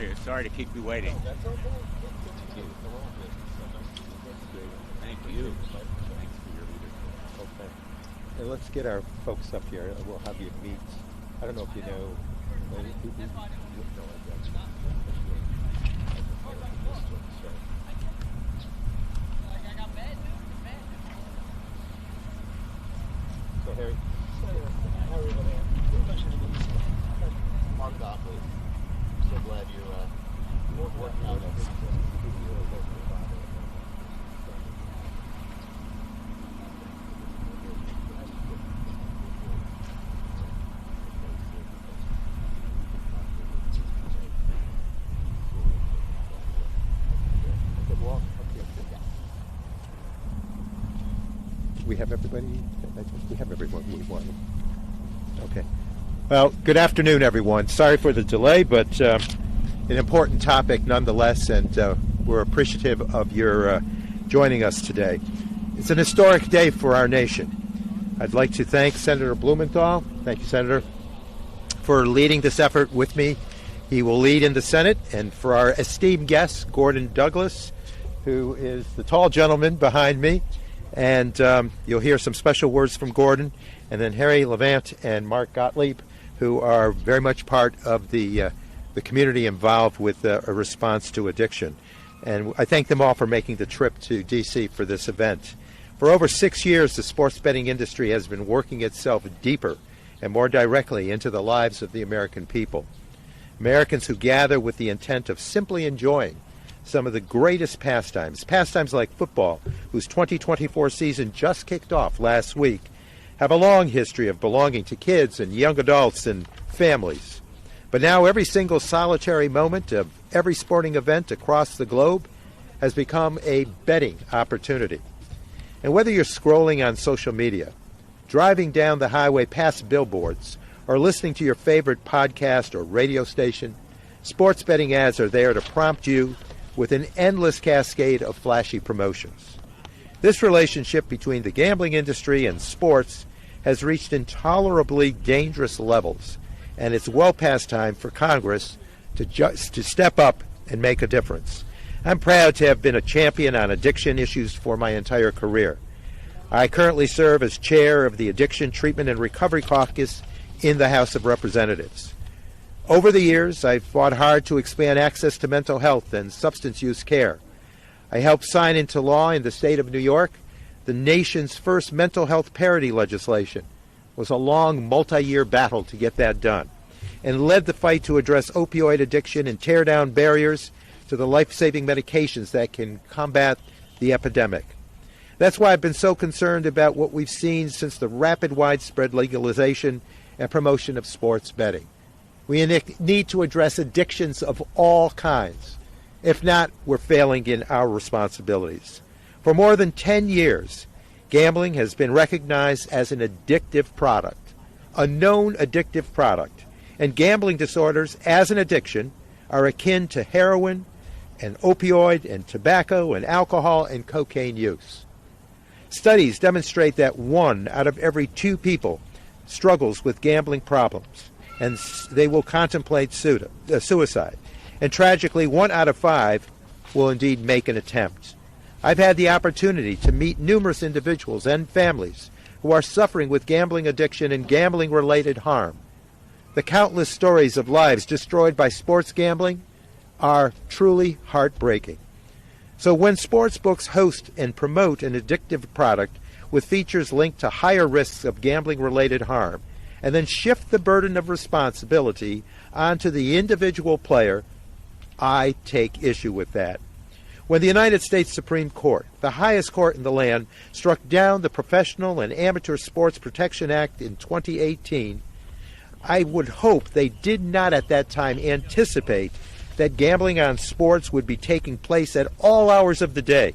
you? Sorry to keep you waiting. No, that's okay. Thank you. Thanks for your leadership. Okay. And let's get our folks up here. We'll have you meet. I don't know if you know. So Harry. Mark Gottlieb. So glad you're working on this. We have everybody? We have everyone we wanted. Okay. Well, good afternoon, everyone. Sorry for the delay, but an important topic nonetheless, and we're appreciative of your joining us today. It's an historic day for our nation. I'd like to thank Senator Blumenthal. Thank you, Senator, for leading this effort with me. He will lead in the Senate, and for our esteemed guest, Gordon Douglas, who is the tall gentleman behind me. And you'll hear some special words from Gordon, and then Harry Levant and Mark Gottlieb, who are very much part of the community involved with a response to addiction. And I thank them all for making the trip to D.C. for this event. For over 6 years, the sports betting industry has been working itself deeper and more directly into the lives of the American people. Americans who gather with the intent of simply enjoying some of the greatest pastimes like football, whose 2024 season just kicked off last week, have a long history of belonging to kids and young adults and families. But now every single solitary moment of every sporting event across the globe has become a betting opportunity. And whether you're scrolling on social media, driving down the highway past billboards, or listening to your favorite podcast or radio station, sports betting ads are there to prompt you with an endless cascade of flashy promotions. This relationship between the gambling industry and sports has reached intolerably dangerous levels, and it's well past time for Congress to step up and make a difference. I'm proud to have been a champion on addiction issues for my entire career. I currently serve as chair of the Addiction Treatment and Recovery Caucus in the House of Representatives. Over the years, I've fought hard to expand access to mental health and substance use care. I helped sign into law in the state of New York the nation's first mental health parity legislation. It was a long, multi-year battle to get that done, and led the fight to address opioid addiction and tear down barriers to the life-saving medications that can combat the epidemic. That's why I've been so concerned about what we've seen since the rapid, widespread legalization and promotion of sports betting. We need to address addictions of all kinds. If not, we're failing in our responsibilities. For more than 10 years, gambling has been recognized as an addictive product, a known addictive product, and gambling disorders as an addiction are akin to heroin and opioid and tobacco and alcohol and cocaine use. Studies demonstrate that 1 out of every 2 people struggles with gambling problems, and they will contemplate suicide. And tragically, 1 out of 5 will indeed make an attempt. I've had the opportunity to meet numerous individuals and families who are suffering with gambling addiction and gambling-related harm. The countless stories of lives destroyed by sports gambling are truly heartbreaking. So when sports books host and promote an addictive product with features linked to higher risks of gambling-related harm, and then shift the burden of responsibility onto the individual player, I take issue with that. When the United States Supreme Court, the highest court in the land, struck down the Professional and Amateur Sports Protection Act in 2018, I would hope they did not at that time anticipate that gambling on sports would be taking place at all hours of the day,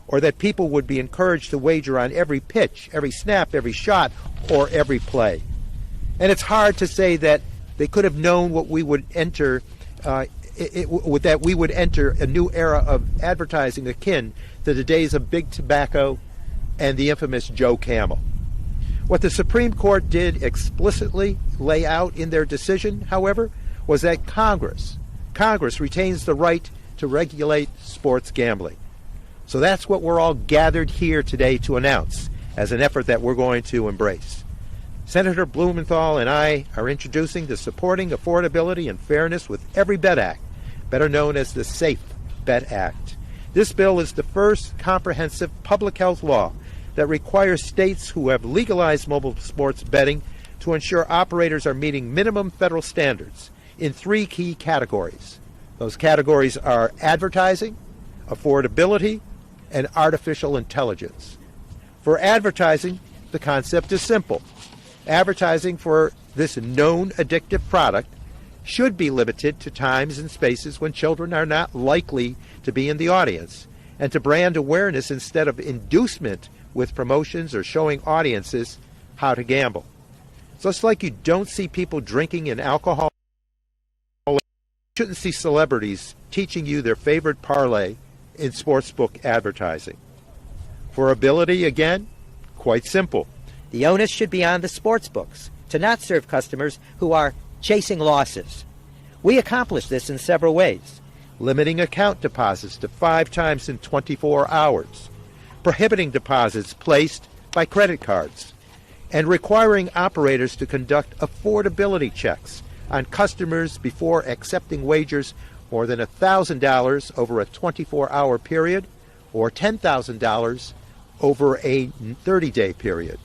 or that people would be encouraged to wager on every pitch, every snap, every shot, or every play. And it's hard to say that they could have known what we would enter, that we would enter a new era of advertising akin to the days of Big Tobacco and the infamous Joe Camel. What the Supreme Court did explicitly lay out in their decision, however, was that Congress Congress retains the right to regulate sports gambling. So that's what we're all gathered here today to announce as an effort that we're going to embrace. Senator Blumenthal and I are introducing the Supporting Affordability and Fairness with Every Bet Act, better known as the Safe Bet Act. This bill is the first comprehensive public health law that requires states who have legalized mobile sports betting to ensure operators are meeting minimum federal standards in 3 key categories. Those categories are advertising, affordability, and artificial intelligence. For advertising, the concept is simple. Advertising for this known addictive product should be limited to times and spaces when children are not likely to be in the audience, and to brand awareness instead of inducement with promotions or showing audiences how to gamble. So it's like you don't see people drinking and alcohol. You shouldn't see celebrities teaching you their favorite parlay in sportsbook advertising. For ability, again, quite simple. The onus should be on the sports books to not serve customers who are chasing losses. We accomplish this in several ways. Limiting account deposits to 5 times in 24 hours, prohibiting deposits placed by credit cards, and requiring operators to conduct affordability checks on customers before accepting wagers more than $1,000 over a 24-hour period or $10,000 over a 30-day period.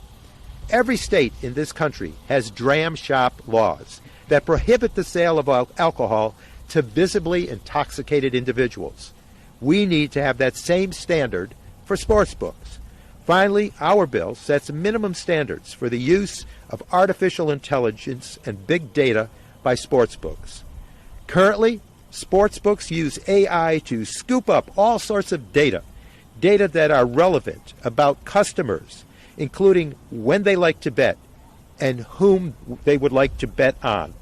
Every state in this country has dram shop laws that prohibit the sale of alcohol to visibly intoxicated individuals. We need to have that same standard for sports books. Finally, our bill sets minimum standards for the use of artificial intelligence and big data by sports books. Currently, sports books use AI to scoop up all sorts of data that are relevant about customers, including when they like to bet and whom they would like to bet on.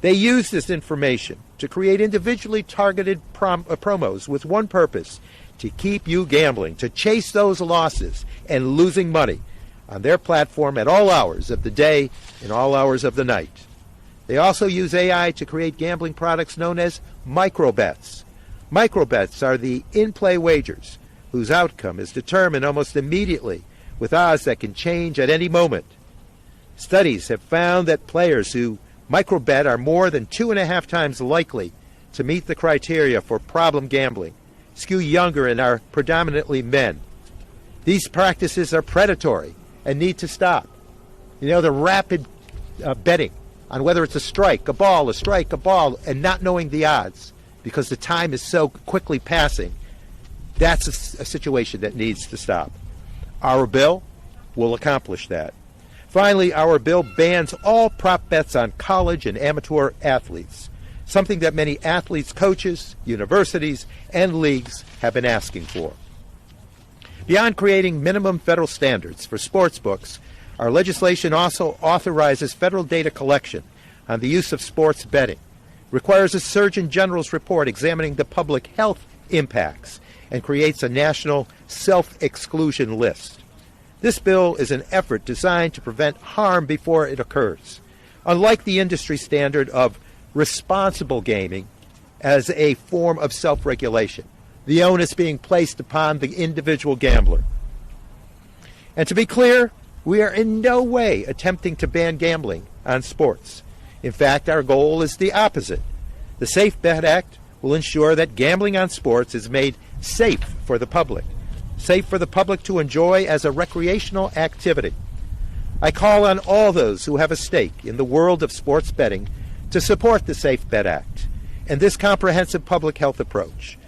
They use this information to create individually targeted promos with one purpose: to keep you gambling, to chase those losses and losing money on their platform at all hours of the day and all hours of the night. They also use AI to create gambling products known as microbets. Microbets are the in-play wagers whose outcome is determined almost immediately with odds that can change at any moment. Studies have found that players who microbet are more than 2.5 times likely to meet the criteria for problem gambling, skew younger, and are predominantly men. These practices are predatory and need to stop. You know, the rapid betting on whether it's a strike, a ball, a strike, a ball, and not knowing the odds because the time is so quickly passing, that's a situation that needs to stop. Our bill will accomplish that. Finally, our bill bans all prop bets on college and amateur athletes, something that many athletes, coaches, universities, and leagues have been asking for. Beyond creating minimum federal standards for sports books, our legislation also authorizes federal data collection on the use of sports betting, requires a Surgeon General's report examining the public health impacts, and creates a national self-exclusion list. This bill is an effort designed to prevent harm before it occurs. Unlike the industry standard of responsible gaming as a form of self-regulation, the onus being placed upon the individual gambler. And to be clear, we are in no way attempting to ban gambling on sports. In fact, our goal is the opposite. The Safe Bet Act will ensure that gambling on sports is made safe for the public to enjoy as a recreational activity. I call on all those who have a stake in the world of sports betting to support the Safe Bet Act and this comprehensive public health approach.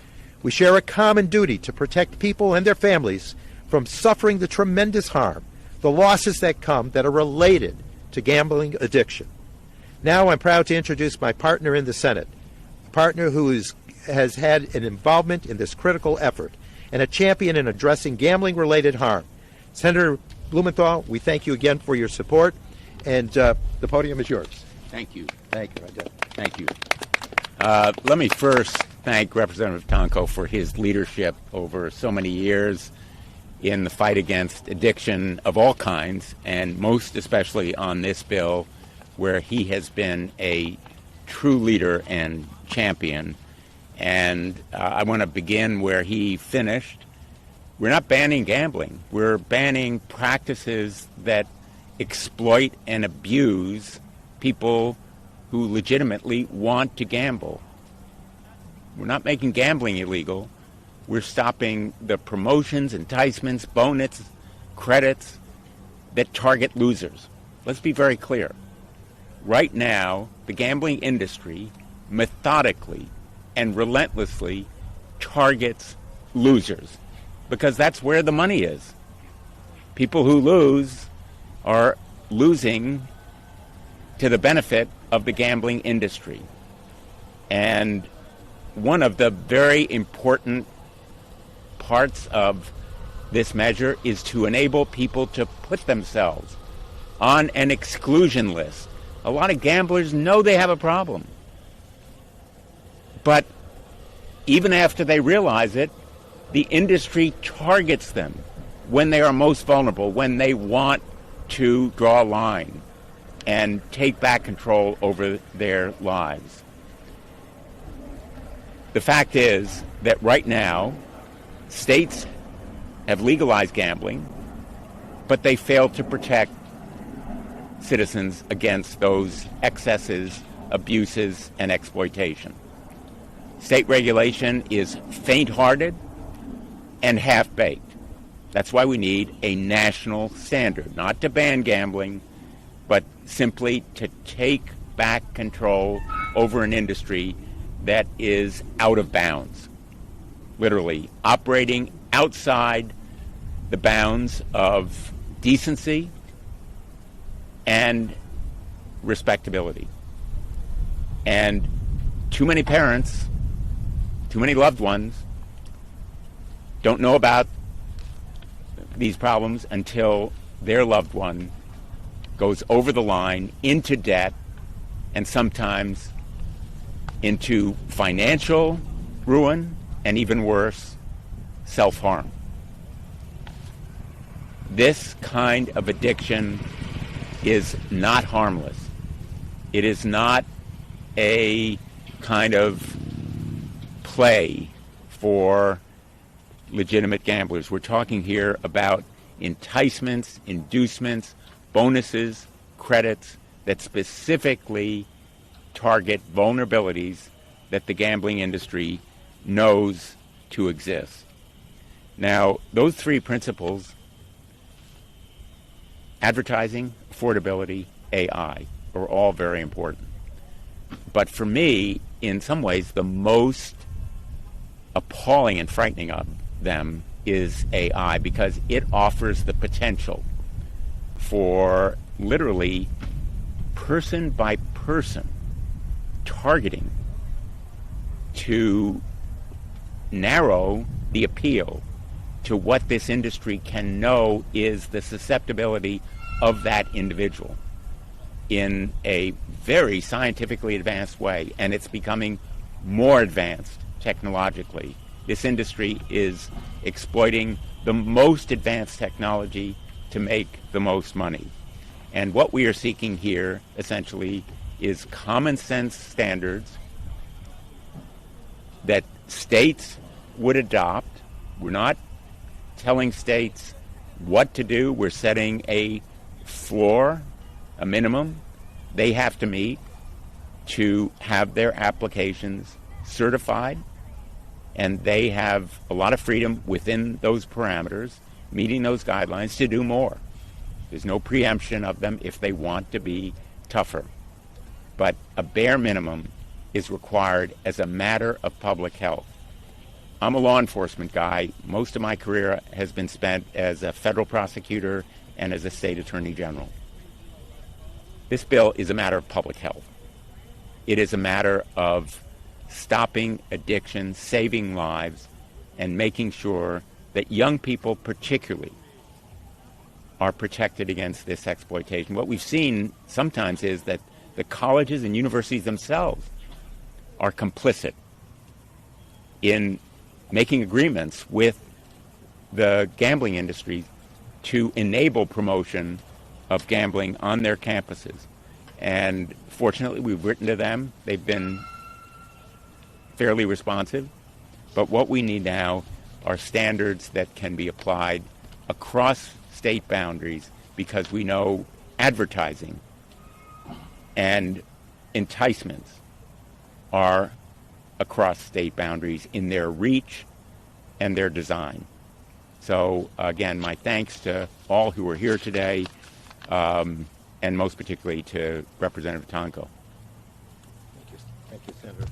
We share a common duty to protect people and their families from suffering the tremendous harm, the losses that come that are related to gambling addiction. Now I'm proud to introduce my partner in the Senate, a partner who has had an involvement in this critical effort and a champion in addressing gambling-related harm. Senator Blumenthal, we thank you again for your support, and the podium is yours. Thank you. Thank you, Rondell. Thank you. Let me first thank Representative Tonko for his leadership over so many years in the fight against addiction of all kinds, and most especially on this bill, where he has been a true leader and champion, and I want to begin where he finished. We're not banning gambling. We're banning practices that exploit and abuse people who legitimately want to gamble. We're not making gambling illegal. We're stopping the promotions, enticements, bonuses, credits that target losers. Let's be very clear. Right now, the gambling industry methodically and relentlessly targets losers because that's where the money is. People who lose are losing to the benefit of the gambling industry. And one of the very important parts of this measure is to enable people to put themselves on an exclusion list. A lot of gamblers know they have a problem. But even after they realize it, the industry targets them when they are most vulnerable, when they want to draw a line and take back control over their lives. The fact is that right now, states have legalized gambling, but they fail to protect citizens against those excesses, abuses, and exploitation. State regulation is faint-hearted and half-baked. That's why we need a national standard, not to ban gambling, but simply to take back control over an industry that is out of bounds, literally operating outside the bounds of decency and respectability. And too many parents, too many loved ones don't know about these problems until their loved one goes over the line into debt and sometimes into financial ruin and even worse, self-harm. This kind of addiction is not harmless. It is not a kind of play for legitimate gamblers. We're talking here about enticements, inducements, bonuses, credits that specifically target vulnerabilities that the gambling industry knows to exist. Now, those three principles, advertising, affordability, AI, are all very important. But for me, in some ways, the most appalling and frightening of them is AI, because it offers the potential for literally person by person targeting to narrow the appeal to what this industry can know is the susceptibility of that individual in a very scientifically advanced way, and it's becoming more advanced technologically. This industry is exploiting the most advanced technology to make the most money. And what we are seeking here, essentially, is common sense standards that states would adopt. We're not telling states what to do. We're setting a floor, a minimum they have to meet to have their applications certified, and they have a lot of freedom within those parameters, meeting those guidelines, to do more. There's no preemption of them if they want to be tougher. But a bare minimum is required as a matter of public health. I'm a law enforcement guy. Most of my career has been spent as a federal prosecutor and as a state attorney general. This bill is a matter of public health. It is a matter of stopping addiction, saving lives, and making sure that young people particularly are protected against this exploitation. What we've seen sometimes is that the colleges and universities themselves are complicit in making agreements with the gambling industry to enable promotion of gambling on their campuses. And fortunately, we've written to them. They've been fairly responsive. But what we need now are standards that can be applied across state boundaries, because we know advertising and enticements are across state boundaries in their reach and their design. So again, my thanks to all who are here today, and most particularly to Representative Tonko. Thank you, Senator.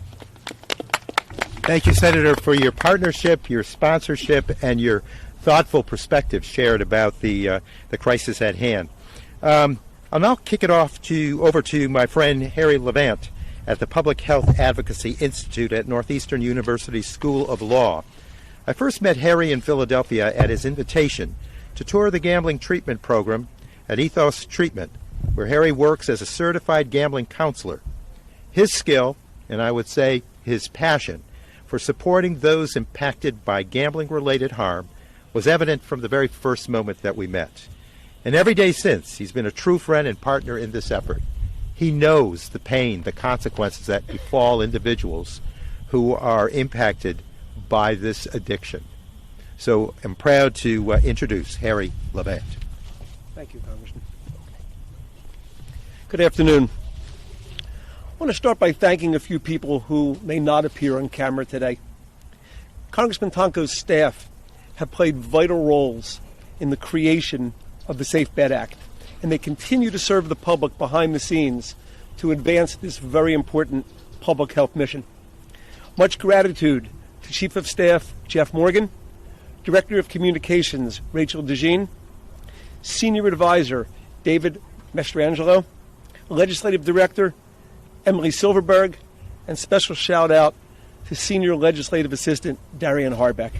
Thank you, Senator, for your partnership, your sponsorship, and your thoughtful perspective shared about the crisis at hand. I'll now kick it off over to my friend Harry Levant at the Public Health Advocacy Institute at Northeastern University School of Law. I first met Harry in Philadelphia at his invitation to tour the gambling treatment program at Ethos Treatment, where Harry works as a certified gambling counselor. His skill, and I would say his passion, for supporting those impacted by gambling-related harm was evident from the very first moment that we met. And every day since, he's been a true friend and partner in this effort. He knows the pain, the consequences that befall individuals who are impacted by this addiction. So I'm proud to introduce Harry Levant. Thank you, Congressman. Good afternoon. I want to start by thanking a few people who may not appear on camera today. Congressman Tonko's staff have played vital roles in the creation of the Safe Bet Act, and they continue to serve the public behind the scenes to advance this very important public health mission. Much gratitude to Chief of Staff Jeff Morgan, Director of Communications Rachel DeJean, Senior Advisor David Mastrangelo, Legislative Director Emily Silverberg, and special shout out to Senior Legislative Assistant Darian Harbeck.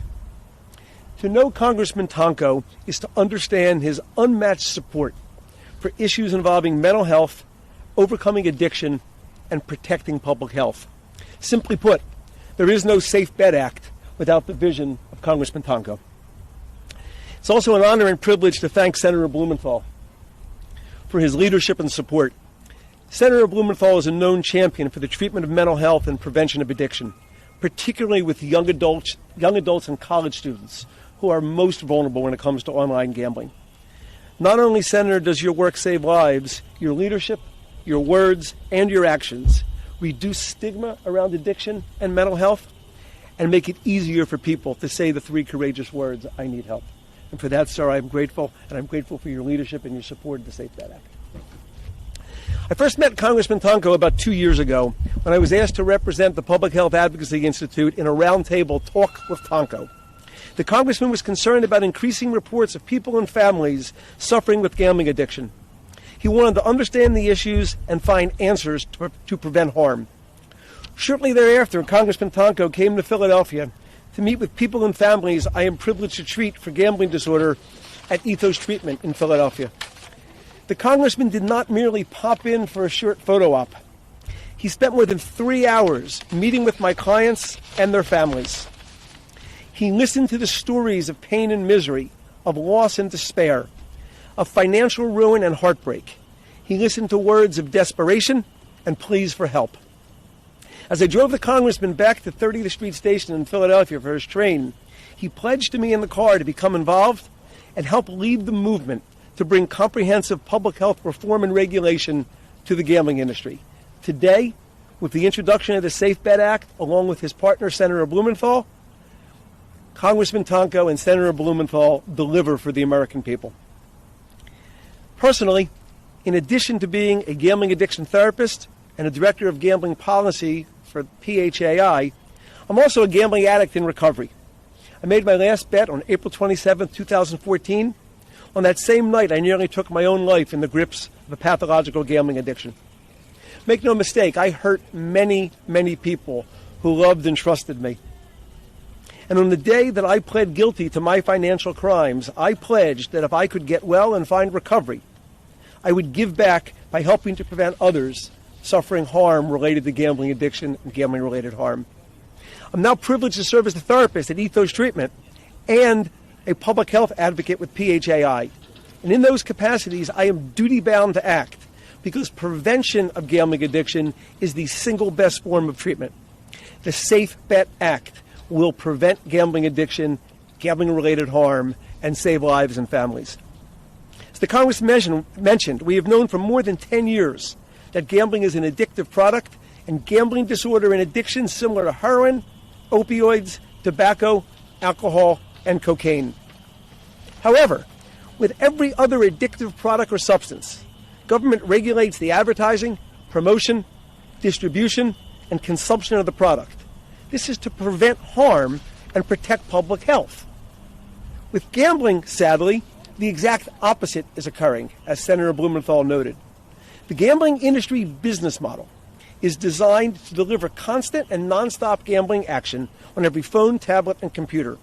To know Congressman Tonko is to understand his unmatched support for issues involving mental health, overcoming addiction, and protecting public health. Simply put, there is no Safe Bet Act without the vision of Congressman Tonko. It's also an honor and privilege to thank Senator Blumenthal for his leadership and support. Senator Blumenthal is a known champion for the treatment of mental health and prevention of addiction, particularly with young adults and college students who are most vulnerable when it comes to online gambling. Not only, Senator, does your work save lives, your leadership, your words, and your actions reduce stigma around addiction and mental health and make it easier for people to say the three courageous words, I need help. And for that, sir, I'm grateful, and I'm grateful for your leadership and your support of the Safe Bet Act. I first met Congressman Tonko about 2 years ago when I was asked to represent the Public Health Advocacy Institute in a roundtable talk with Tonko. The Congressman was concerned about increasing reports of people and families suffering with gambling addiction. He wanted to understand the issues and find answers to prevent harm. Shortly thereafter, Congressman Tonko came to Philadelphia to meet with people and families I am privileged to treat for gambling disorder at Ethos Treatment in Philadelphia. The Congressman did not merely pop in for a short photo op. He spent more than 3 hours meeting with my clients and their families. He listened to the stories of pain and misery, of loss and despair, of financial ruin and heartbreak. He listened to words of desperation and pleas for help. As I drove the Congressman back to 30th Street Station in Philadelphia for his train, he pledged to me in the car to become involved and help lead the movement to bring comprehensive public health reform and regulation to the gambling industry. Today, with the introduction of the Safe Bet Act, along with his partner, Senator Blumenthal, Congressman Tonko and Senator Blumenthal deliver for the American people. Personally, in addition to being a gambling addiction therapist and a director of gambling policy for PHAI, I'm also a gambling addict in recovery. I made my last bet on April 27, 2014. On that same night, I nearly took my own life in the grips of a pathological gambling addiction. Make no mistake, I hurt many, many people who loved and trusted me. And on the day that I pled guilty to my financial crimes, I pledged that if I could get well and find recovery, I would give back by helping to prevent others suffering harm related to gambling addiction and gambling-related harm. I'm now privileged to serve as a therapist at Ethos Treatment and a public health advocate with PHAI. And in those capacities, I am duty-bound to act because prevention of gambling addiction is the single best form of treatment. The Safe Bet Act will prevent gambling addiction, gambling-related harm, and save lives and families. As the Congressman mentioned, we have known for more than 10 years that gambling is an addictive product, and gambling disorder and addiction similar to heroin, opioids, tobacco, alcohol, and cocaine. However, with every other addictive product or substance, government regulates the advertising, promotion, distribution, and consumption of the product. This is to prevent harm and protect public health. With gambling, sadly, the exact opposite is occurring, as Senator Blumenthal noted. The gambling industry business model is designed to deliver constant and nonstop gambling action on every phone, tablet, and computer.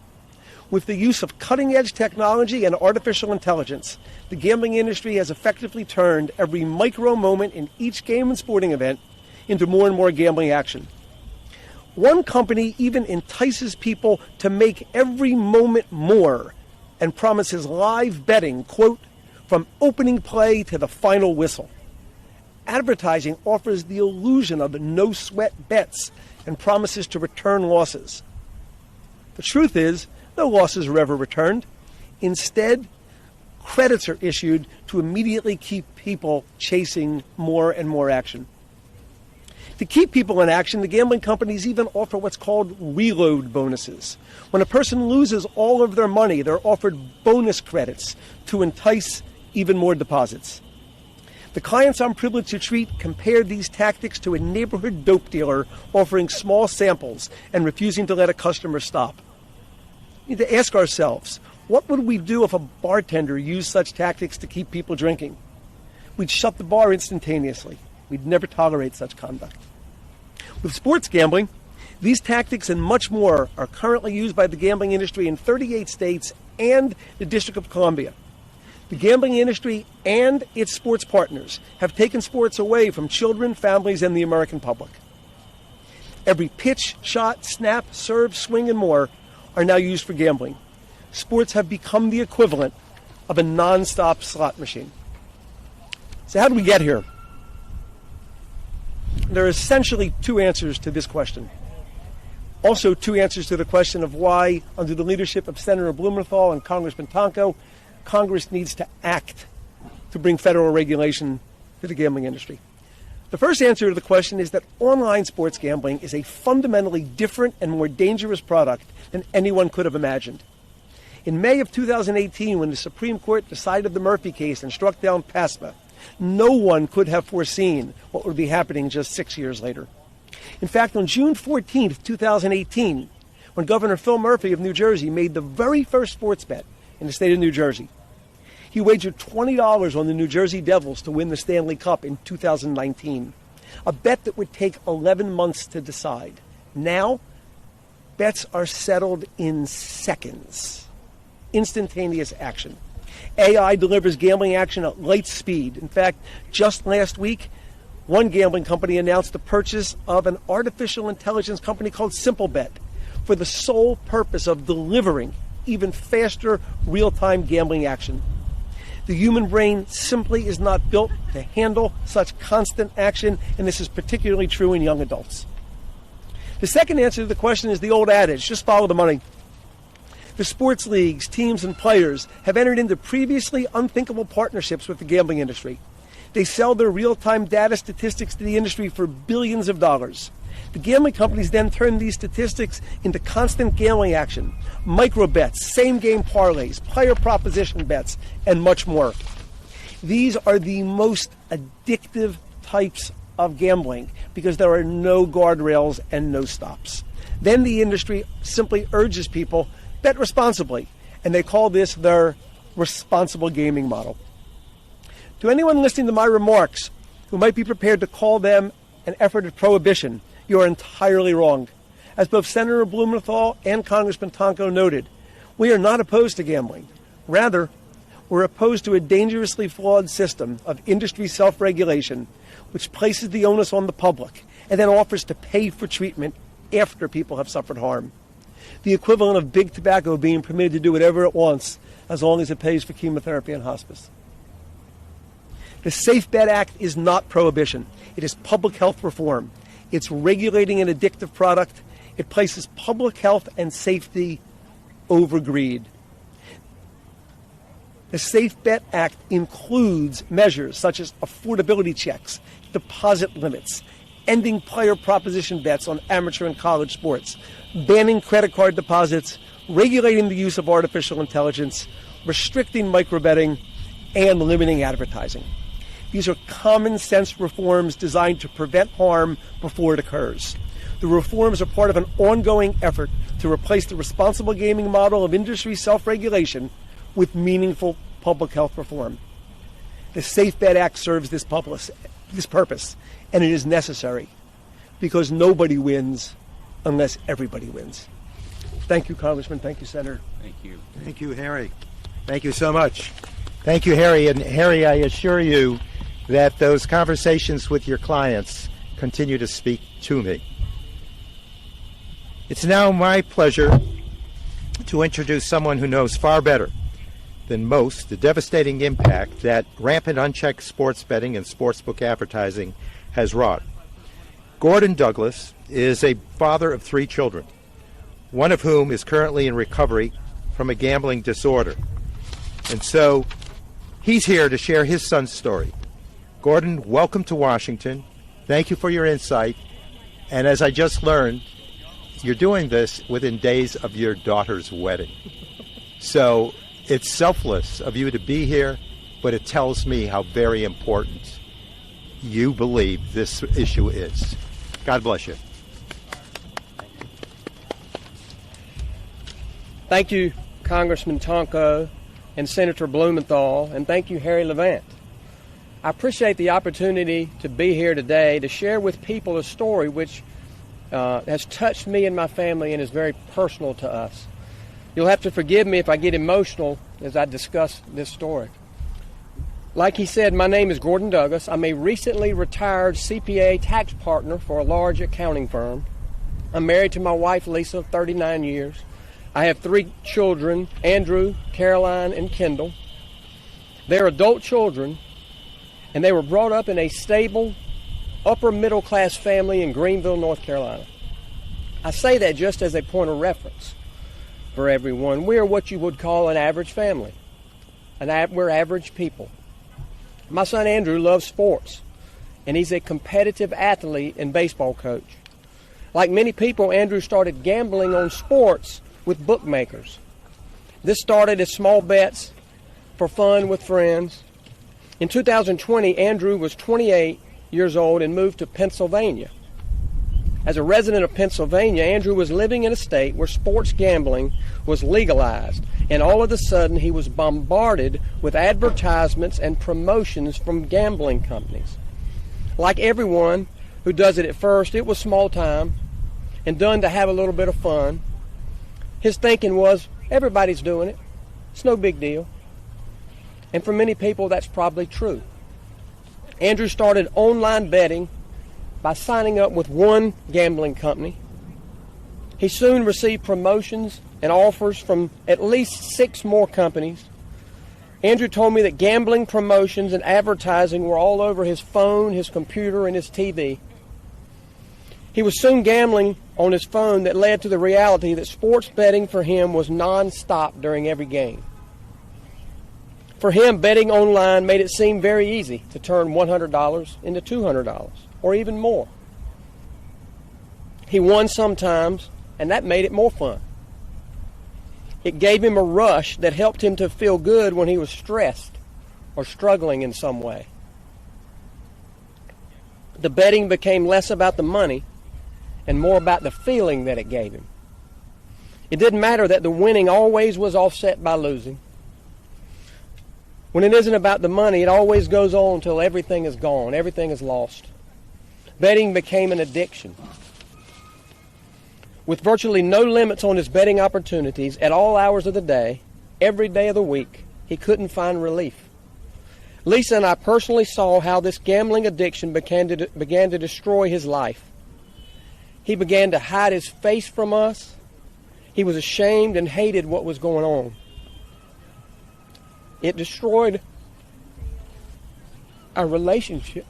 With the use of cutting-edge technology and artificial intelligence, the gambling industry has effectively turned every micro moment in each game and sporting event into more and more gambling action. One company even entices people to make every moment more and promises live betting, quote, from opening play to the final whistle. Advertising offers the illusion of no-sweat bets and promises to return losses. The truth is, no losses are ever returned. Instead, credits are issued to immediately keep people chasing more and more action. To keep people in action, the gambling companies even offer what's called reload bonuses. When a person loses all of their money, they're offered bonus credits to entice even more deposits. The clients I'm privileged to treat compared these tactics to a neighborhood dope dealer offering small samples and refusing to let a customer stop. We need to ask ourselves, what would we do if a bartender used such tactics to keep people drinking? We'd shut the bar instantaneously. We'd never tolerate such conduct. With sports gambling, these tactics and much more are currently used by the gambling industry in 38 states and the District of Columbia. The gambling industry and its sports partners have taken sports away from children, families, and the American public. Every pitch, shot, snap, serve, swing, and more are now used for gambling. Sports have become the equivalent of a non-stop slot machine. So how did we get here? There are essentially two answers to this question. Also, two answers to the question of why, under the leadership of Senator Blumenthal and Congressman Tonko, Congress needs to act to bring federal regulation to the gambling industry. The first answer to the question is that online sports gambling is a fundamentally different and more dangerous product than anyone could have imagined. In May of 2018, when the Supreme Court decided the Murphy case and struck down PASPA, no one could have foreseen what would be happening just 6 years later. In fact, on June 14, 2018, when Governor Phil Murphy of New Jersey made the very first sports bet in the state of New Jersey, he wagered $20 on the New Jersey Devils to win the Stanley Cup in 2019, a bet that would take 11 months to decide. Now, bets are settled in seconds. Instantaneous action. AI delivers gambling action at light speed. In fact, just last week, one gambling company announced the purchase of an artificial intelligence company called SimpleBet for the sole purpose of delivering even faster real-time gambling action. The human brain simply is not built to handle such constant action, and this is particularly true in young adults. The second answer to the question is the old adage, just follow the money. The sports leagues, teams, and players have entered into previously unthinkable partnerships with the gambling industry. They sell their real-time data statistics to the industry for billions of dollars. The gambling companies then turn these statistics into constant gambling action, micro bets, same-game parlays, player proposition bets, and much more. These are the most addictive types of gambling because there are no guardrails and no stops. Then the industry simply urges people, bet responsibly, and they call this their responsible gaming model. To anyone listening to my remarks who might be prepared to call them an effort at prohibition, you are entirely wrong. As both Senator Blumenthal and Congressman Tonko noted, we are not opposed to gambling. Rather, we're opposed to a dangerously flawed system of industry self-regulation which places the onus on the public and then offers to pay for treatment after people have suffered harm. The equivalent of big tobacco being permitted to do whatever it wants as long as it pays for chemotherapy and hospice. The Safe Bet Act is not prohibition. It is public health reform. It's regulating an addictive product It places public health and safety over greed. The Safe Bet Act includes measures such as affordability checks, deposit limits, ending player proposition bets on amateur and college sports, banning credit card deposits, regulating the use of artificial intelligence, restricting microbetting, and limiting advertising. These are common sense reforms designed to prevent harm before it occurs. The reforms are part of an ongoing effort to replace the responsible gaming model of industry self-regulation with meaningful public health reform. The Safe Bet Act serves this purpose, and it is necessary because nobody wins unless everybody wins. Thank you, Congressman. Thank you, Senator. Thank you. Thank you, Harry. Thank you so much. Thank you, Harry. And Harry, I assure you that those conversations with your clients continue to speak to me. It's now my pleasure to introduce someone who knows far better than most the devastating impact that rampant unchecked sports betting and sportsbook advertising has wrought. Gordon Douglas is a father of 3 children, one of whom is currently in recovery from a gambling disorder. And so he's here to share his son's story. Gordon, welcome to Washington. Thank you for your insight. And as I just learned, you're doing this within days of your daughter's wedding. So it's selfless of you to be here, but it tells me how very important you believe this issue is. God bless you. Thank you, Congressman Tonko and Senator Blumenthal, and thank you, Harry Levant. I appreciate the opportunity to be here today to share with people a story which has touched me and my family and is very personal to us. You'll have to forgive me if I get emotional as I discuss this story. Like he said, my name is Gordon Douglas. I'm a recently retired CPA tax partner for a large accounting firm. I'm married to my wife, Lisa, of 39 years. I have 3 children, Andrew, Caroline, and Kendall. They're adult children, and they were brought up in a stable, upper middle class family in Greenville, North Carolina. I say that just as a point of reference for everyone. We are what you would call an average family. We're average people. My son Andrew loves sports, and he's a competitive athlete and baseball coach. Like many people, Andrew started gambling on sports with bookmakers. This started as small bets for fun with friends. In 2020, Andrew was 28 years old and moved to Pennsylvania. As a resident of Pennsylvania, Andrew was living in a state where sports gambling was legalized, and all of a sudden he was bombarded with advertisements and promotions from gambling companies. Like everyone who does it at first, it was small time and done to have a little bit of fun. His thinking was, everybody's doing it. It's no big deal. And for many people, that's probably true. Andrew started online betting by signing up with one gambling company. He soon received promotions and offers from at least 6 more companies. Andrew told me that gambling promotions and advertising were all over his phone, his computer, and his TV. He was soon gambling on his phone that led to the reality that sports betting for him was non-stop during every game. For him, betting online made it seem very easy to turn $100 into $200 or even more. He won sometimes, and that made it more fun. It gave him a rush that helped him to feel good when he was stressed or struggling in some way. The betting became less about the money and more about the feeling that it gave him. It didn't matter that the winning always was offset by losing. When it isn't about the money, it always goes on until everything is gone, everything is lost. Betting became an addiction. With virtually no limits on his betting opportunities at all hours of the day, every day of the week, he couldn't find relief. Lisa and I personally saw how this gambling addiction began to destroy his life. He began to hide his face from us. He was ashamed and hated what was going on. It destroyed our relationship.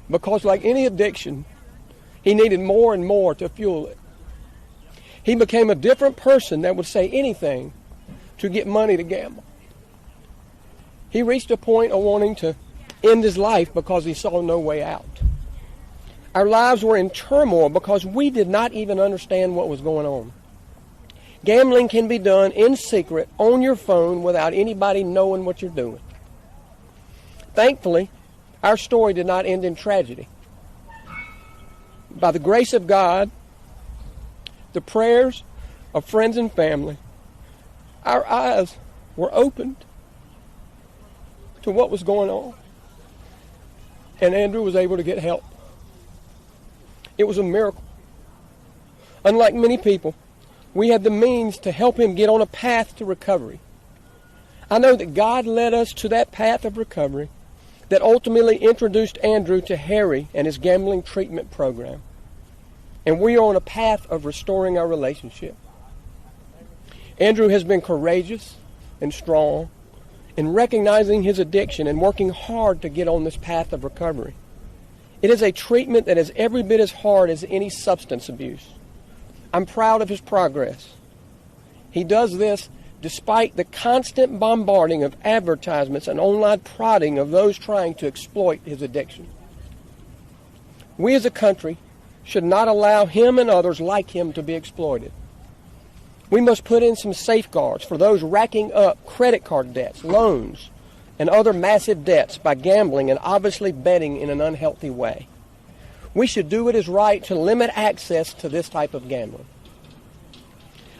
Because like any addiction, He needed more and more to fuel it. He became a different person that would say anything to get money to gamble. He reached a point of wanting to end his life because he saw no way out. Our lives were in turmoil because we did not even understand what was going on. Gambling can be done in secret on your phone without anybody knowing what you're doing. Thankfully, our story did not end in tragedy. By the grace of God, the prayers of friends and family, our eyes were opened to what was going on, and Andrew was able to get help. It was a miracle. Unlike many people, we had the means to help him get on a path to recovery. I know that God led us to that path of recovery that ultimately introduced Andrew to Harry and his gambling treatment program. And we are on a path of restoring our relationship. Andrew has been courageous and strong in recognizing his addiction and working hard to get on this path of recovery. It is a treatment that is every bit as hard as any substance abuse. I'm proud of his progress. He does this despite the constant bombarding of advertisements and online prodding of those trying to exploit his addiction. We as a country should not allow him and others like him to be exploited. We must put in some safeguards for those racking up credit card debts, loans, and other massive debts by gambling and obviously betting in an unhealthy way. We should do what is right to limit access to this type of gambling.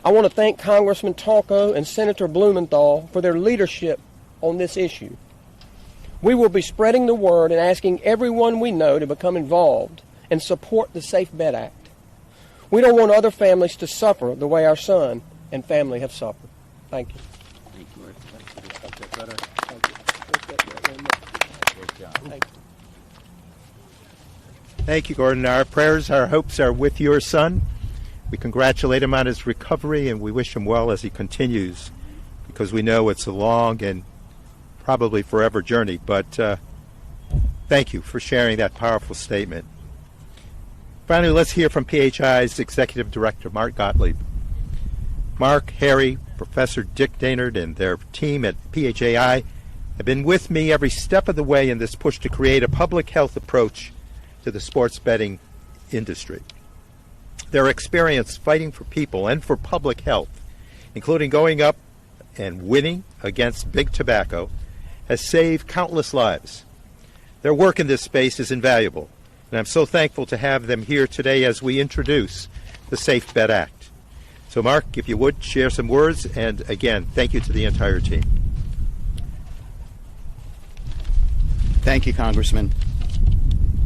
I want to thank Congressman Tonko and Senator Blumenthal for their leadership on this issue. We will be spreading the word and asking everyone we know to become involved and support the Safe Bet Act. We don't want other families to suffer the way our son and family have suffered. Thank you. Thank you, Gordon. Our prayers, our hopes are with your son. We congratulate him on his recovery, and we wish him well as he continues, because we know it's a long and probably forever journey. But thank you for sharing that powerful statement. Finally, let's hear from PHAI's Executive Director, Mark Gottlieb. Mark, Harry, Professor Dick Daynard, and their team at PHAI have been with me every step of the way in this push to create a public health approach to the sports betting industry. Their experience fighting for people and for public health, including going up and winning against big tobacco, has saved countless lives. Their work in this space is invaluable, and I'm so thankful to have them here today as we introduce the Safe Bet Act. So, Mark, if you would, share some words, and again, thank you to the entire team. Thank you, Congressman.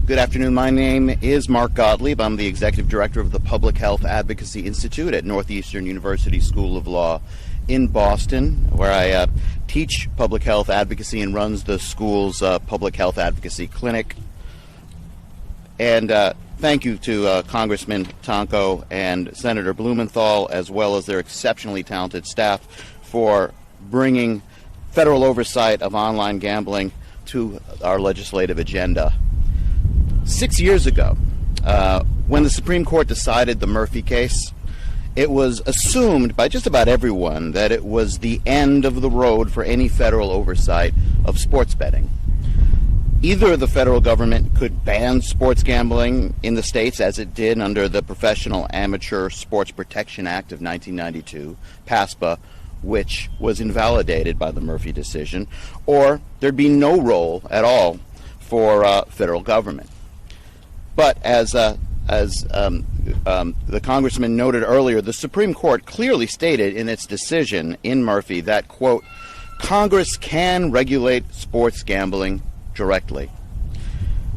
Good afternoon. My name is Mark Gottlieb. I'm the Executive Director of the Public Health Advocacy Institute at Northeastern University School of Law in Boston, where I teach public health advocacy and runs the school's public health advocacy clinic. And thank you to Congressman Tonko and Senator Blumenthal, as well as their exceptionally talented staff, for bringing federal oversight of online gambling to our legislative agenda. 6 years ago, when the Supreme Court decided the Murphy case, it was assumed by just about everyone that it was the end of the road for any federal oversight of sports betting. Either the federal government could ban sports gambling in the states, as it did under the Professional Amateur Sports Protection Act of 1992, PASPA, which was invalidated by the Murphy decision, or there'd be no role at all for federal government. But as the Congressman noted earlier, the Supreme Court clearly stated in its decision in Murphy that, quote, Congress can regulate sports gambling directly.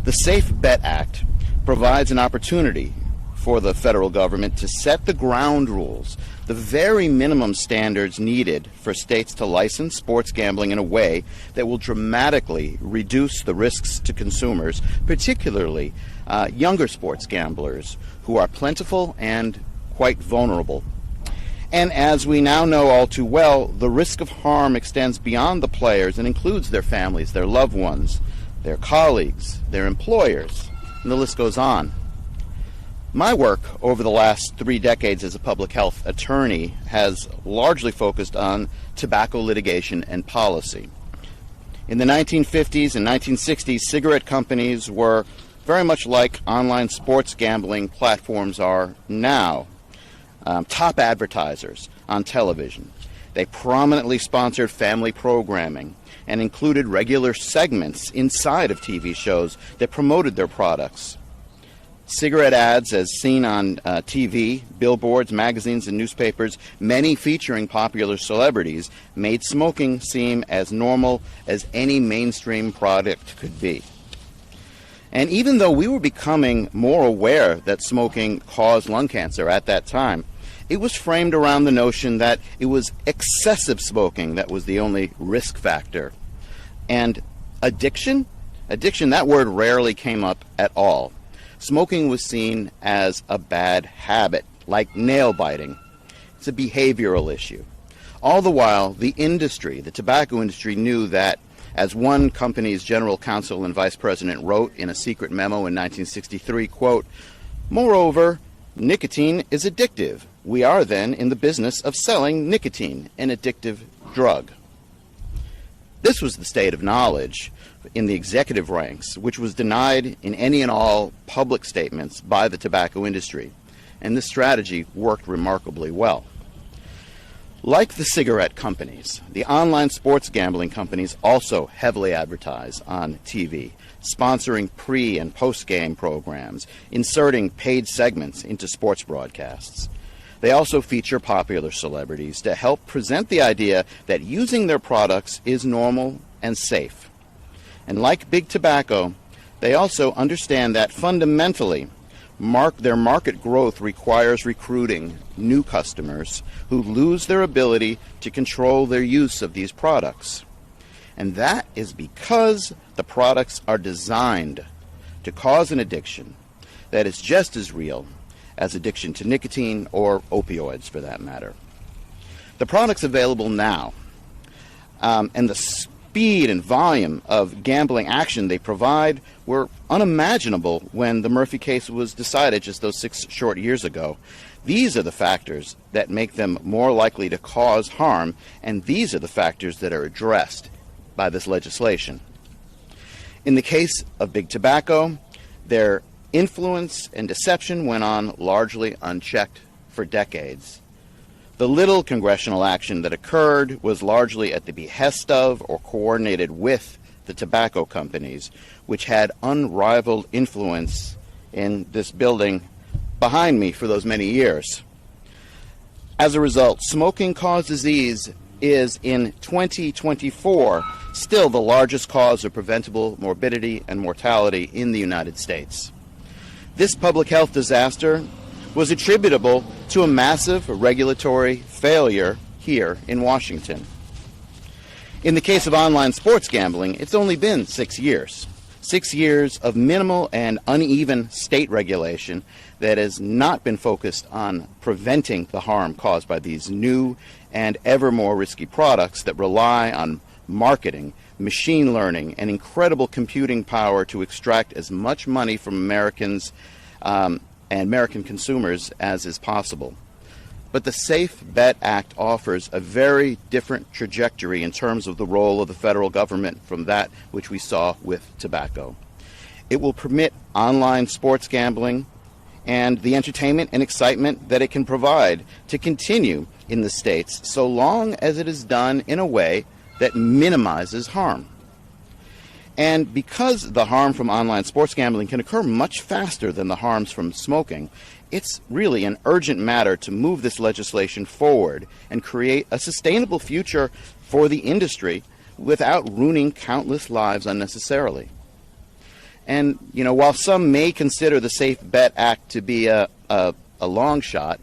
The Safe Bet Act provides an opportunity for the federal government to set the ground rules, the very minimum standards needed for states to license sports gambling in a way that will dramatically reduce the risks to consumers, particularly younger sports gamblers who are plentiful and quite vulnerable. And as we now know all too well, the risk of harm extends beyond the players and includes their families, their loved ones, their colleagues, their employers, and the list goes on. My work over the last 3 decades as a public health attorney has largely focused on tobacco litigation and policy. In the 1950s and 1960s, cigarette companies were very much like online sports gambling platforms are now. Top advertisers on television. They prominently sponsored family programming and included regular segments inside of TV shows that promoted their products. Cigarette ads, as seen on TV, billboards, magazines, and newspapers, many featuring popular celebrities, made smoking seem as normal as any mainstream product could be. And even though we were becoming more aware that smoking caused lung cancer at that time, it was framed around the notion that it was excessive smoking that was the only risk factor. And addiction, that word rarely came up at all. Smoking was seen as a bad habit, like nail biting. It's a behavioral issue. All the while, the industry, the tobacco industry, knew that, as one company's general counsel and vice president wrote in a secret memo in 1963, quote, "Moreover, nicotine is addictive. We are then in the business of selling nicotine, an addictive drug." This was the state of knowledge in the executive ranks, which was denied in any and all public statements by the tobacco industry. And this strategy worked remarkably well. Like the cigarette companies, the online sports gambling companies also heavily advertise on TV, sponsoring pre- and post-game programs, inserting paid segments into sports broadcasts. They also feature popular celebrities to help present the idea that using their products is normal and safe. And like big tobacco, they also understand that fundamentally, their market growth requires recruiting new customers who lose their ability to control their use of these products. And that is because the products are designed to cause an addiction that is just as real as addiction to nicotine or opioids, for that matter. The products available now and the speed and volume of gambling action they provide were unimaginable when the Murphy case was decided just those 6 short years ago. These are the factors that make them more likely to cause harm, and these are the factors that are addressed by this legislation. In the case of big tobacco, their influence and deception went on largely unchecked for decades. The little congressional action that occurred was largely at the behest of or coordinated with the tobacco companies, which had unrivaled influence in this building behind me for those many years. As a result, smoking-caused disease is, in 2024, still the largest cause of preventable morbidity and mortality in the United States. This public health disaster was attributable to a massive regulatory failure here in Washington. In the case of online sports gambling, it's only been 6 years. 6 years of minimal and uneven state regulation that has not been focused on preventing the harm caused by these new and ever more risky products that rely on marketing, machine learning, and incredible computing power to extract as much money from Americans and American consumers as is possible. But the Safe Bet Act offers a very different trajectory in terms of the role of the federal government from that which we saw with tobacco. It will permit online sports gambling and the entertainment and excitement that it can provide to continue in the states so long as it is done in a way that minimizes harm. And because the harm from online sports gambling can occur much faster than the harms from smoking, it's really an urgent matter to move this legislation forward and create a sustainable future for the industry without ruining countless lives unnecessarily. And, while some may consider the Safe Bet Act to be a long shot,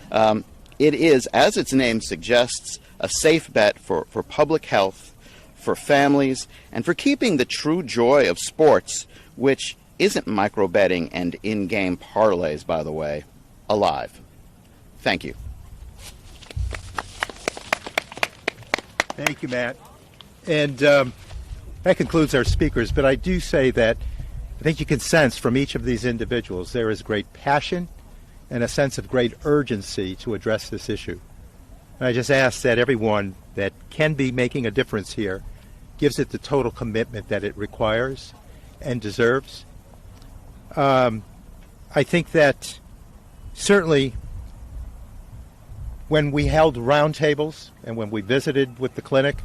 it is, as its name suggests, a safe bet for public health, for families, and for keeping the true joy of sports, which isn't micro-betting and in-game parlays, by the way, alive. Thank you. Thank you, Matt. And that concludes our speakers, but I do say that I think you can sense from each of these individuals there is great passion and a sense of great urgency to address this issue. And I just ask that everyone that can be making a difference here gives it the total commitment that it requires and deserves. I think that certainly when we held roundtables and when we visited with the clinic,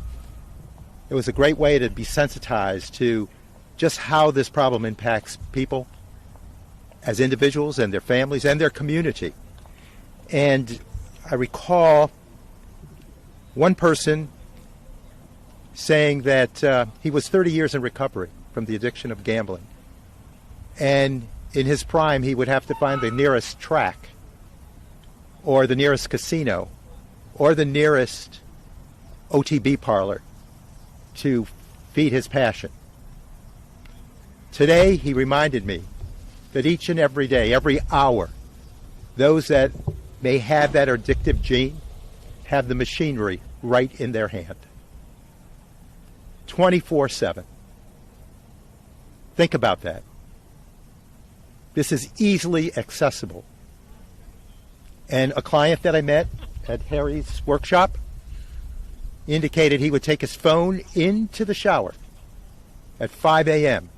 it was a great way to be sensitized to just how this problem impacts people as individuals and their families and their community. And I recall one person saying that he was 30 years in recovery from the addiction of gambling. And in his prime, he would have to find the nearest track or the nearest casino or the nearest OTB parlor to feed his passion. Today, he reminded me that each and every day, every hour, those that may have that addictive gene have the machinery right in their hand. 24/7. Think about that. This is easily accessible. And a client that I met at Harry's workshop indicated he would take his phone into the shower at 5 a.m.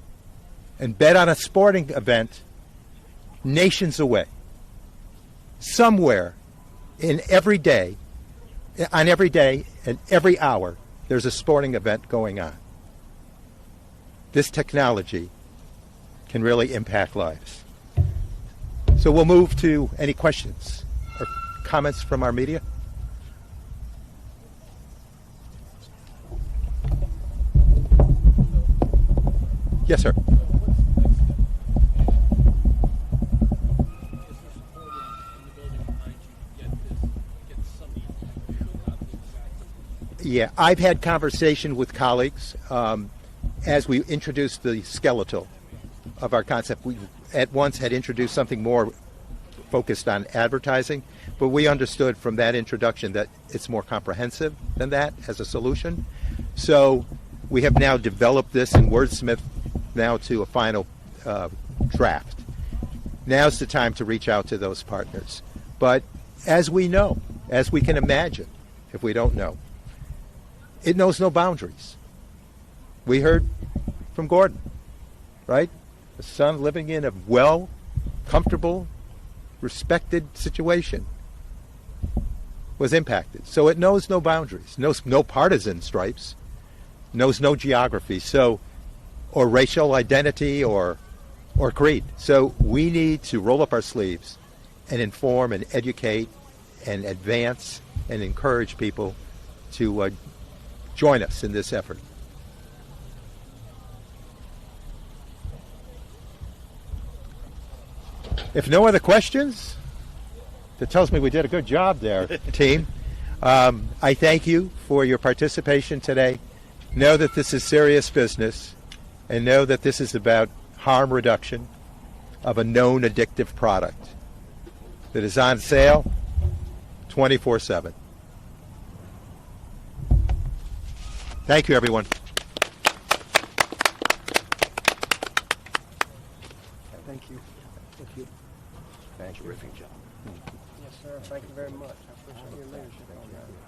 and bet on a sporting event nations away. Somewhere on every day and every hour, there's a sporting event going on. This technology can really impact lives. So we'll move to any questions or comments from our media. Yes, sir. Yeah, I've had conversation with colleagues as we introduced the skeletal of our concept. We at once had introduced something more focused on advertising, but we understood from that introduction that it's more comprehensive than that as a solution. So we have now developed this and wordsmithed now to a final draft. Now's the time to reach out to those partners. But as we know, as we can imagine, if we don't know, it knows no boundaries. We heard from Gordon, right? A son living in a well, comfortable, respected situation was impacted. So it knows no boundaries, knows no partisan stripes, knows no geography, so or racial identity or creed. So we need to roll up our sleeves and inform and educate and advance and encourage people to join us in this effort. If no other questions, that tells me we did a good job there, team. I thank you for your participation today. Know that this is serious business, and know that this is about harm reduction of a known addictive product that is on sale 24/7. Thank you, everyone. Thank you. Thank you. Thank you. Terrific job. Yes, sir. Thank you very much. I appreciate your leadership on that.